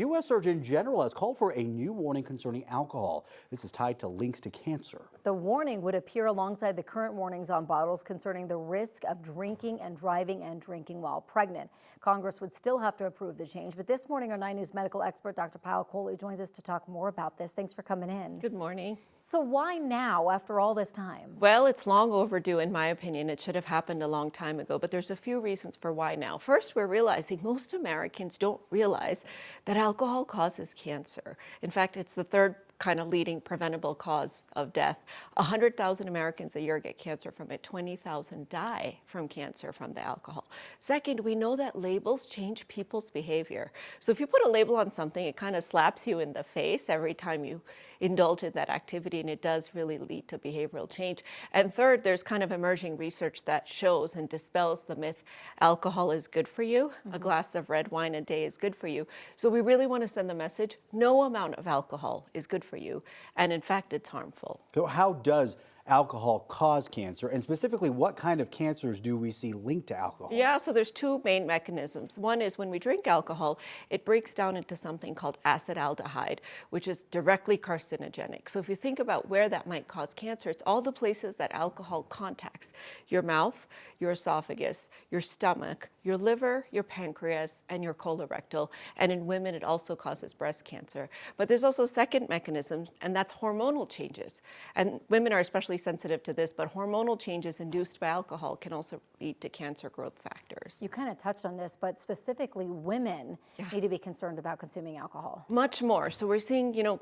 U.S. Surgeon General has called for a new warning concerning alcohol. This is tied to links to cancer. The warning would appear alongside the current warnings on bottles concerning the risk of drinking and drinking while pregnant. Congress would still have to approve the change, but this morning our 9 News medical expert Dr. Payal Kohli joins us to talk more about this. Thanks for coming in. Good morning. So why now after all this time? Well, it's long overdue in my opinion. It should have happened a long time ago, but there's a few reasons for why now. First, we're realizing most Americans don't realize that alcohol causes cancer. In fact, it's the third kind of leading preventable cause of death. 100,000 Americans a year get cancer from it. 20,000 die from cancer from the alcohol. Second, we know that labels change people's behavior. So if you put a label on something, it kind of slaps you in the face every time you indulge in that activity, and it does really lead to behavioral change. And third, there's kind of emerging research that shows and dispels the myth alcohol is good for you. A glass of red wine a day is good for you. So we really want to send the message, no amount of alcohol is good for you, and in fact it's harmful. So how does alcohol cause cancer, and specifically what kind of cancers do we see linked to alcohol? Yeah, so there's two main mechanisms. One is when we drink alcohol, it breaks down into something called acetaldehyde, which is directly carcinogenic. So if you think about where that might cause cancer, it's all the places that alcohol contacts: your mouth, your esophagus, your stomach, your liver, your pancreas, and your colorectal. And in women, it also causes breast cancer. But there's also a second mechanism, and that's hormonal changes. And women are especially sensitive to this, but hormonal changes induced by alcohol can also lead to cancer growth factors. You kind of touched on this, but specifically women need to be concerned about consuming alcohol. Much more. So we're seeing,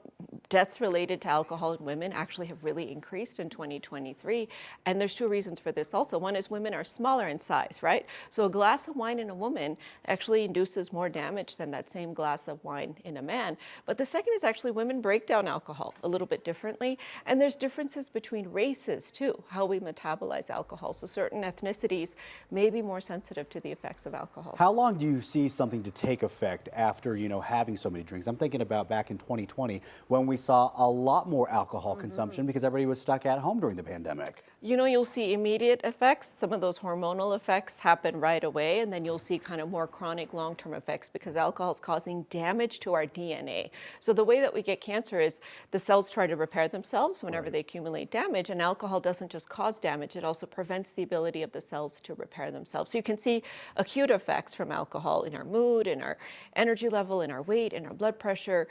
deaths related to alcohol in women actually have really increased in 2023. And there's two reasons for this also. One is women are smaller in size, right? So a glass of wine in a woman actually induces more damage than that same glass of wine in a man. But the second is actually women break down alcohol a little bit differently. And there's differences between races too, how we metabolize alcohol. So certain ethnicities may be more sensitive to the effects of alcohol. How long do you see something to take effect after, having so many drinks? I'm thinking about back in 2020 when we saw a lot more alcohol consumption because everybody was stuck at home during the pandemic. You'll see immediate effects. Some of those hormonal effects happen right away, and then you'll see kind of more chronic long-term effects because alcohol is causing damage to our DNA. So the way that we get cancer is the cells try to repair themselves whenever they accumulate damage, and alcohol doesn't just cause damage, it also prevents the ability of the cells to repair themselves. So you can see acute effects from alcohol in our mood, in our energy level, in our weight, in our blood pressure,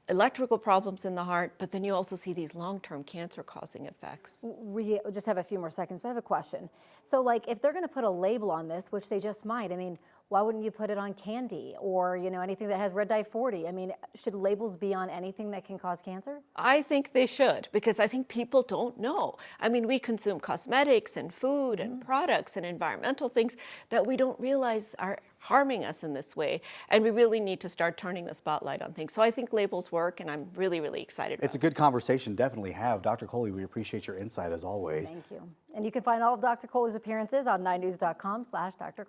electrical problems in the heart, but then you also see these long-term cancer-causing effects. We just have a few more seconds, but I have a question. So if they're going to put a label on this, which they just might, why wouldn't you put it on candy or, anything that has red dye 40? Should labels be on anything that can cause cancer? I think they should, because I think people don't know. We consume cosmetics and food and products and environmental things that we don't realize are harming us in this way. And we really need to start turning the spotlight on things. So I think labels work, and I'm really, really excited about it. It's a good conversation, definitely have. Dr. Kohli, we appreciate your insight as always. Thank you. And you can find all of Dr. Kohli's appearances on 9news.com/Dr. Kohli.